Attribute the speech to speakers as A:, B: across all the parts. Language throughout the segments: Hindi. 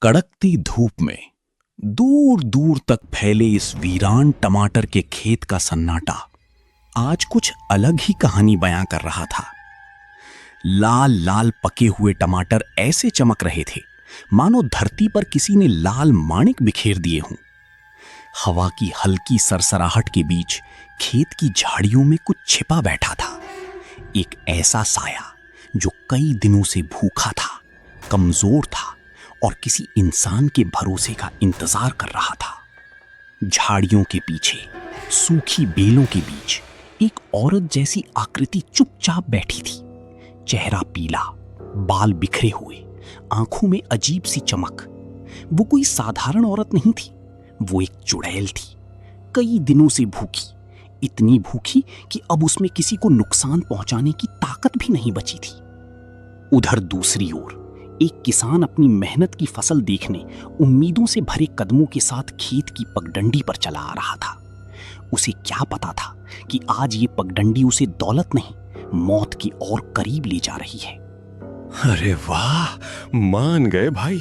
A: कड़कती धूप में दूर दूर तक फैले इस वीरान टमाटर के खेत का सन्नाटा आज कुछ अलग ही कहानी बयां कर रहा था। लाल लाल पके हुए टमाटर ऐसे चमक रहे थे मानो धरती पर किसी ने लाल माणिक बिखेर दिए हों। हवा की हल्की सरसराहट के बीच खेत की झाड़ियों में कुछ छिपा बैठा था, एक ऐसा साया जो कई दिनों से भूखा था, कमजोर था और किसी इंसान के भरोसे का इंतजार कर रहा था। झाड़ियों के पीछे सूखी बेलों के बीच एक औरत जैसी आकृति चुपचाप बैठी थी। चेहरा पीला, बाल बिखरे हुए, आंखों में अजीब सी चमक। वो कोई साधारण औरत नहीं थी, वो एक चुड़ैल थी, कई दिनों से भूखी, इतनी भूखी कि अब उसमें किसी को नुकसान पहुंचाने की ताकत भी नहीं बची थी। उधर दूसरी ओर एक किसान अपनी मेहनत की फसल देखने उम्मीदों से भरे कदमों के साथ खेत की पगडंडी पर चला आ रहा था। उसे क्या पता था कि आज ये पगडंडी उसे दौलत नहीं, मौत की और करीब ले जा रही है।
B: अरे वाह, मान गए भाई।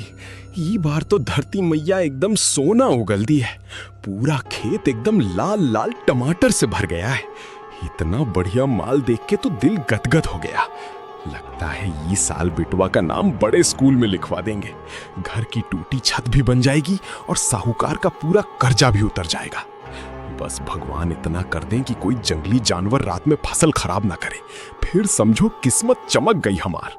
B: ये बार तो धरती मैया एकदम सोना उगल दी है। पूरा खेत एकदम लाल लाल टमाटर से भर गया है। इतना बढ़िया माल देख के तो दिल गदगद हो गया। लगता है ये साल बिटवा का नाम बड़े स्कूल में लिखवा देंगे। घर की टूटी छत भी बन जाएगी और साहूकार का पूरा कर्जा भी उतर जाएगा। बस भगवान इतना कर दें कि कोई जंगली जानवर रात में फसल खराब ना करे, फिर समझो किस्मत चमक गई हमार।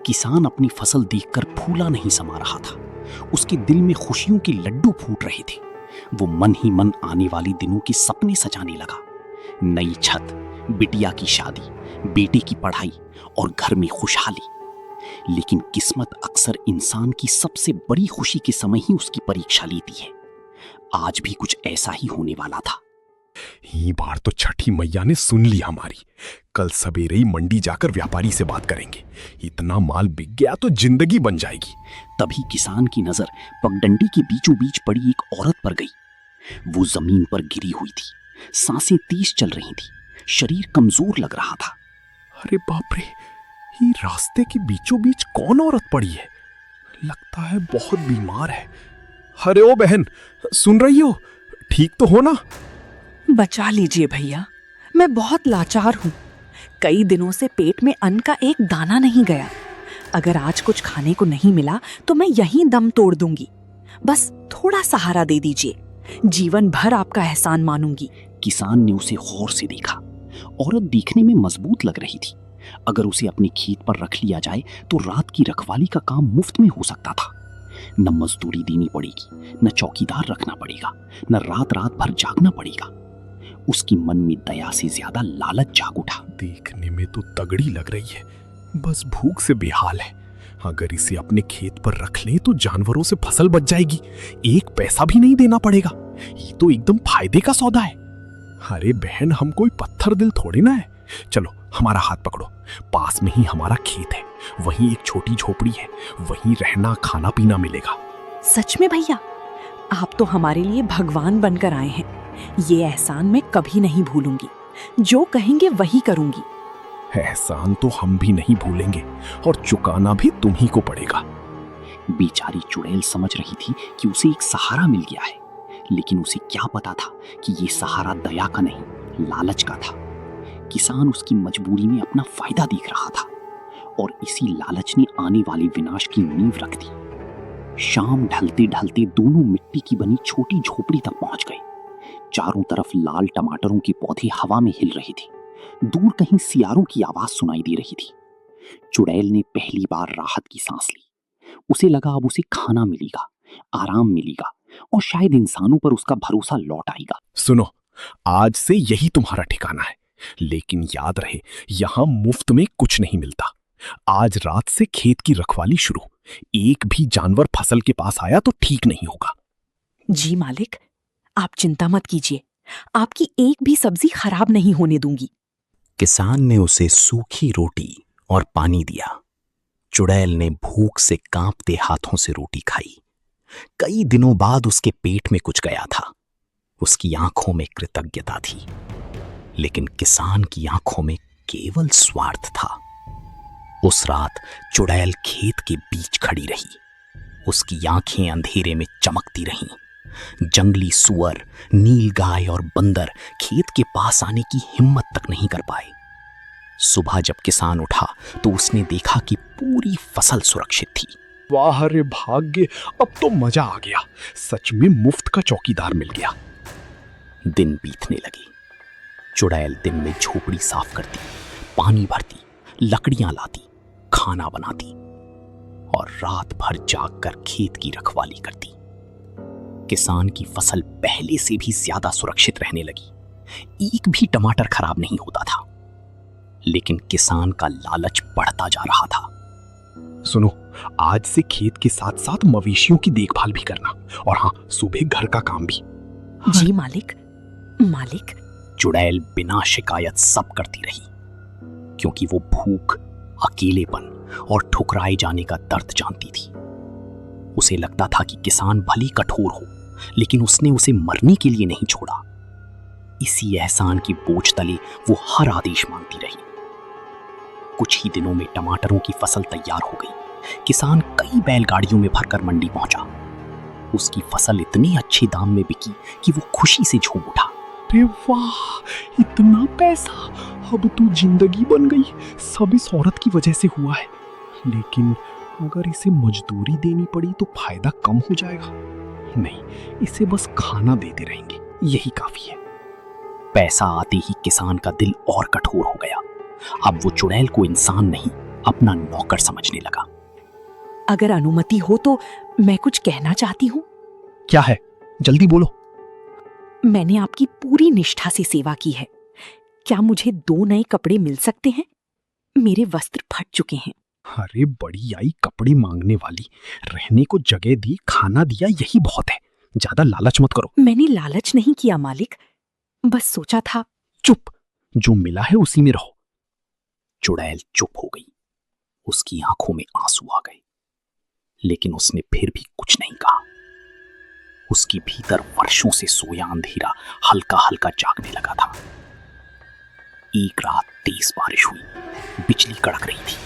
A: किसान अपनी फसल देखकर फूला नहीं समा रहा था। उसके दिल में खुशियों के लड्डू फूट रहे थे। वो मन ही मन आने वाले दिनों के सपने सजाने लगा। नई छत, बिटिया की शादी, बेटे की पढ़ाई और घर में खुशहाली। लेकिन किस्मत अक्सर इंसान की सबसे बड़ी खुशी के समय ही उसकी परीक्षा लेती है। आज भी कुछ ऐसा ही होने वाला था।
B: ये बार तो छठी मैया ने सुन ली हमारी। कल सवेरे ही मंडी जाकर व्यापारी से बात करेंगे। इतना माल बिक गया तो जिंदगी बन जाएगी।
A: तभी किसान की नजर पगडंडी के बीचों बीच पड़ी एक औरत पर गई। वो जमीन पर गिरी हुई थी, सांसें तेज चल रही थी, शरीर कमजोर लग रहा था।
B: अरे बाप रे, ये रास्ते के बीचों बीच कौन औरत पड़ी है? लगता है बहुत बीमार है। अरे ओ बहन, सुन रही हो? ठीक तो हो ना?
C: बचा लीजिए भैया, मैं बहुत लाचार हूँ। कई दिनों से पेट में अन्न का एक दाना नहीं गया। अगर आज कुछ खाने को नहीं मिला तो मैं यहीं दम तोड़ दूंगी। बस थोड़ा सहारा दे दीजिए, जीवन भर आपका एहसान मानूंगी।
A: किसान ने उसे गौर से देखा। औरत दिखने में मजबूत लग रही थी। अगर उसे अपने खेत पर रख लिया जाए तो रात की रखवाली का काम मुफ्त में हो सकता था। न मजदूरी देनी पड़ेगी, न चौकीदार रखना पड़ेगा, न रात रात भर जागना पड़ेगा। उसकी मन में दया से ज्यादा लालच जाग उठा।
B: देखने में तो तगड़ी लग रही है, बस भूख से बेहाल है। अगर इसे अपने खेत पर रख लें तो जानवरों से फसल बच जाएगी, एक पैसा भी नहीं देना पड़ेगा। ये तो एकदम फायदे का सौदा है। अरे बहन, हम कोई पत्थर दिल थोड़े ना है। चलो हमारा हाथ पकड़ो, पास में ही हमारा खेत है, वहीं एक छोटी झोपड़ी है, वहीं रहना खाना पीना मिलेगा।
C: सच में भैया, आप तो हमारे लिए भगवान बनकर आए हैं। ये एहसान मैं कभी नहीं भूलूंगी। जो कहेंगे वही करूंगी।
B: एहसान तो हम भी नहीं भूलेंगे और चुकाना भी तुम्ही को पड़ेगा।
A: बेचारी चुड़ैल समझ रही थी कि उसे एक सहारा मिल गया है, लेकिन उसे क्या पता था कि ये सहारा दया का नहीं, लालच का था। किसान उसकी मजबूरी में अपना फायदा देख रहा था और इसी लालच ने आने वाले विनाश की नींव रख दी। शाम ढलते ढलते दोनों मिट्टी की बनी छोटी झोपड़ी तक पहुंच गए। चारों तरफ लाल टमाटरों के पौधे हवा में हिल रहे थे। दूर कहीं सियारों की आवाज सुनाई दे रही थी। चुड़ैल ने पहली बार राहत की सांस ली। उसे लगा अब उसे खाना मिलेगा, आराम मिलेगा और शायद इंसानों पर उसका भरोसा लौट आएगा।
B: सुनो, आज से यही तुम्हारा ठिकाना है, लेकिन याद रहे यहां मुफ्त में कुछ नहीं मिलता। आज रात से खेत की रखवाली शुरू। एक भी जानवर फसल के पास आया तो ठीक नहीं होगा।
C: जी मालिक, आप चिंता मत कीजिए, आपकी एक भी सब्जी खराब नहीं होने दूंगी।
A: किसान ने उसे सूखी रोटी और पानी दिया। चुड़ैल ने भूख से कांपते हाथों से रोटी खाई। कई दिनों बाद उसके पेट में कुछ गया था। उसकी आंखों में कृतज्ञता थी, लेकिन किसान की आंखों में केवल स्वार्थ था। उस रात चुड़ैल खेत के बीच खड़ी रही। उसकी आंखें अंधेरे में चमकती रहीं। जंगली सुअर, नीलगाय और बंदर खेत के पास आने की हिम्मत तक नहीं कर पाए। सुबह जब किसान उठा तो उसने देखा कि पूरी फसल सुरक्षित थी।
B: वाह रे भाग्य, अब तो मजा आ गया। सच में मुफ्त का चौकीदार मिल गया।
A: दिन बीतने लगे। चुड़ैल दिन में झोपड़ी साफ करती, पानी भरती, लकड़ियां लाती, खाना बनाती और रात भर जागकर खेत की रखवाली करती। किसान की फसल पहले से भी ज्यादा सुरक्षित रहने लगी। एक भी टमाटर खराब नहीं होता था। लेकिन किसान का लालच बढ़ता जा रहा था।
B: सुनो, आज से खेत के साथ साथ मवेशियों की देखभाल भी करना, और हाँ, सुबह घर का काम भी।
C: जी मालिक। मालिक,
A: चुड़ैल बिना शिकायत सब करती रही, क्योंकि वो भूख, अकेलेपन और ठुकराए जाने का दर्द जानती थी। उसे लगता था कि किसान भली कठोर हो, लेकिन उसने उसे मरने के लिए नहीं छोड़ा। इसी एहसान की बोझ तले वो हर आदेश मानती रही। कुछ ही दिनों में टमाटरों की फसल तैयार हो गई। किसान कई बैलगाड़ियों में भरकर मंडी पहुंचा। उसकी फसल इतने अच्छे दाम में बिकी कि वो खुशी से झूम उठा।
B: अरे वाह, इतना पैसा! अब तो जिंदगी बन गई। सब इस औरत की वजह से हुआ है। लेकिन अगर इसे मजदूरी देनी पड़ी तो फायदा कम हो जाएगा। नहीं, इसे बस खाना देते रहेंगे, यही काफी है।
A: पैसा आते ही किसान का दिल और कठोर हो गया। अब वो चुड़ैल को इंसान नहीं, अपना नौकर समझने लगा।
C: अगर अनुमति हो तो मैं कुछ कहना चाहती हूँ।
B: क्या है? जल्दी बोलो।
C: मैंने आपकी पूरी निष्ठा से सेवा की है। क्या मुझे 2 नए कपड़े मिल सकते हैं? मेरे वस्त्र फट चुके हैं।
B: अरे बड़ी आई कपड़े मांगने वाली, रहने को जगह दी, खाना दिया, यही बहुत है। ज्यादा लालच मत करो।
C: मैंने लालच नहीं किया मालिक, बस सोचा था।
B: चुप, जो मिला है उसी में रहो।
A: चुड़ैल चुप हो गई। उसकी आंखों में आंसू आ गए, लेकिन उसने फिर भी कुछ नहीं कहा। उसके भीतर वर्षों से सोया अंधेरा हल्का हल्का जागने लगा था। एक रात तेज बारिश हुई, बिजली कड़क रही थी,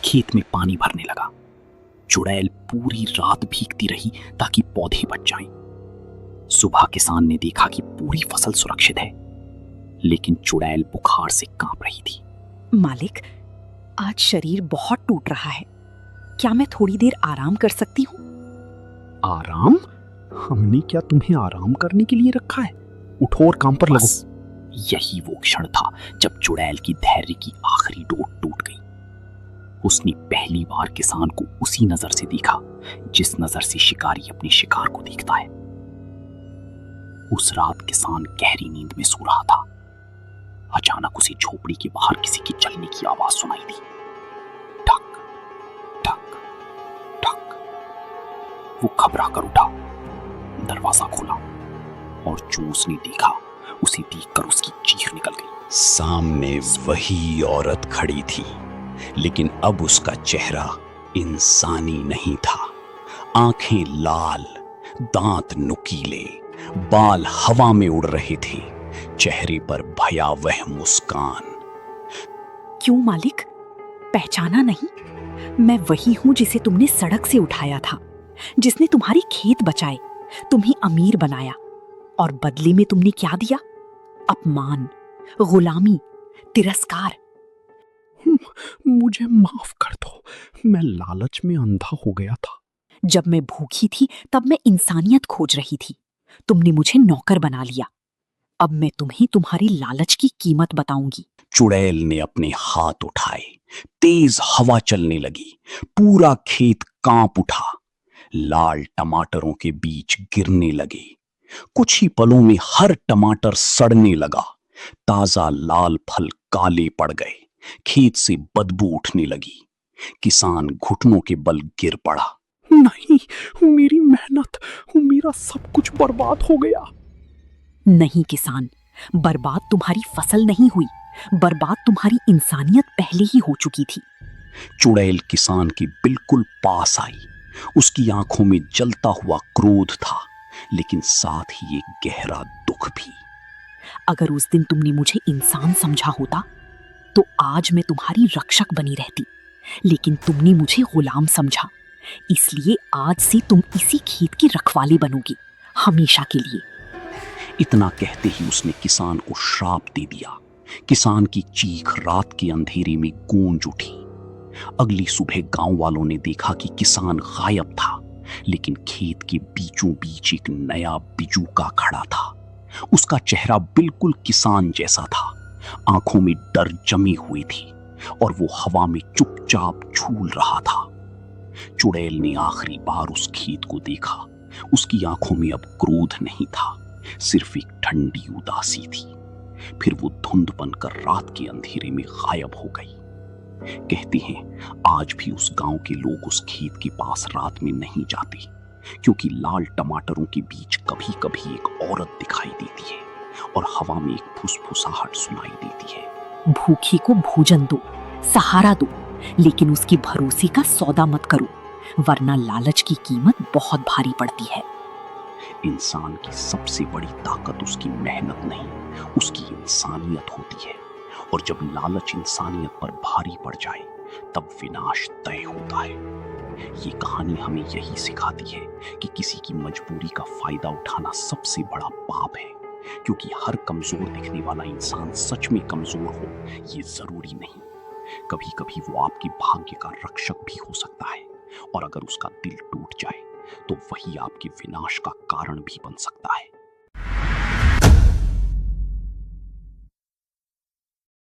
A: खेत में पानी भरने लगा। चुड़ैल पूरी रात भीगती रही ताकि पौधे बच जाएं। सुबह किसान ने देखा कि पूरी फसल सुरक्षित है, लेकिन चुड़ैल बुखार से कांप रही थी।
C: मालिक, आज शरीर बहुत टूट रहा है। क्या मैं थोड़ी देर आराम कर सकती हूँ?
B: आराम? हमने क्या तुम्हें आराम करने के लिए रखा है? उठो और काम पर लगो।
A: यही वो क्षण था जब चुड़ैल की धैर्य की आखिरी डोर टूट गई। उसने पहली बार किसान को उसी नजर से देखा जिस नजर से शिकारी अपने शिकार को देखता है। उस रात किसान गहरी नींद में सो रहा था। अचानक उसे झोपड़ी के बाहर किसी की चलने की आवाज सुनाई दी। ठक ठक ठक। वो घबरा कर उठा, दरवाजा खोला और जो उसने देखा उसे देखकर उसकी चीख निकल गई। सामने वही औरत खड़ी थी, लेकिन अब उसका चेहरा इंसानी नहीं था। आंखें लाल, दांत नुकीले, बाल हवा में उड़ रहे थे, चेहरे पर भयावह मुस्कान।
C: क्यों मालिक, पहचाना नहीं? मैं वही हूं जिसे तुमने सड़क से उठाया था, जिसने तुम्हारी खेत बचाए, तुम्हें अमीर बनाया, और बदले में तुमने क्या दिया? अपमान, गुलामी, तिरस्कार।
B: मुझे माफ कर दो, मैं लालच में अंधा हो गया था।
C: जब मैं भूखी थी तब मैं इंसानियत खोज रही थी। तुमने मुझे नौकर बना लिया। अब मैं तुम्हें तुम्हारी लालच की कीमत बताऊंगी।
A: चुड़ैल ने अपने हाथ उठाए, तेज हवा चलने लगी, पूरा खेत कांप उठा। लाल टमाटरों के बीच गिरने लगे। कुछ ही पलों में हर टमाटर सड़ने लगा। ताजा लाल फल काले पड़ गए। खेत से बदबू उठने लगी। किसान घुटनों के बल गिर पड़ा।
B: नहीं, मेरी मेहनत, मेरा सब कुछ बर्बाद हो गया।
C: नहीं किसान, बर्बाद तुम्हारी फसल नहीं हुई, बर्बाद तुम्हारी इंसानियत पहले ही हो चुकी थी।
A: चुड़ैल किसान के बिल्कुल पास आई। उसकी आंखों में जलता हुआ क्रोध था, लेकिन साथ ही एक गहरा दुख भी।
C: अगर उस दिन तुमने मुझे इंसान समझा होता तो आज मैं तुम्हारी रक्षक बनी रहती, लेकिन तुमने मुझे गुलाम समझा, इसलिए आज से तुम इसी खेत की रखवाली बनोगी, हमेशा के लिए।
A: इतना कहते ही उसने किसान को श्राप दे दिया। किसान की चीख रात के अंधेरे में गूंज उठी। अगली सुबह गांव वालों ने देखा कि किसान गायब था, लेकिन खेत के बीचों बीच एक नया बिजूका खड़ा था। उसका चेहरा बिल्कुल किसान जैसा था, आंखों में डर जमी हुई थी और वो हवा में चुपचाप झूल रहा था। चुड़ैल ने आखिरी बार उस खेत को देखा। उसकी आंखों में अब क्रोध नहीं था, सिर्फ एक ठंडी उदासी थी। फिर वो धुंध बनकर रात के अंधेरे में गायब हो गई। कहते हैं आज भी उस गांव के लोग उस खेत के पास रात में नहीं जाते, क्योंकि लाल टमाटरों के बीच कभी कभी एक औरत दिखाई देती है और हवा में एक फुसफुसाहट सुनाई देती है।
C: भूखी को भोजन दो, सहारा दो, लेकिन उसके भरोसे का सौदा मत करो, वरना लालच की कीमत बहुत भारी पड़ती है।
A: इंसान की सबसे बड़ी ताकत उसकी मेहनत नहीं, उसकी इंसानियत होती है। और जब लालच इंसानियत पर भारी पड़ जाए तब विनाश तय होता है। ये कहानी हमें यही सिखाती है कि किसी की मजबूरी का फायदा उठाना सबसे बड़ा पाप है, क्योंकि हर कमजोर दिखने वाला इंसान सच में कमजोर हो ये जरूरी नहीं। कभी कभी वो आपके भाग्य का रक्षक भी हो सकता है, और अगर उसका दिल टूट जाए तो वही आपके विनाश का कारण भी बन सकता है।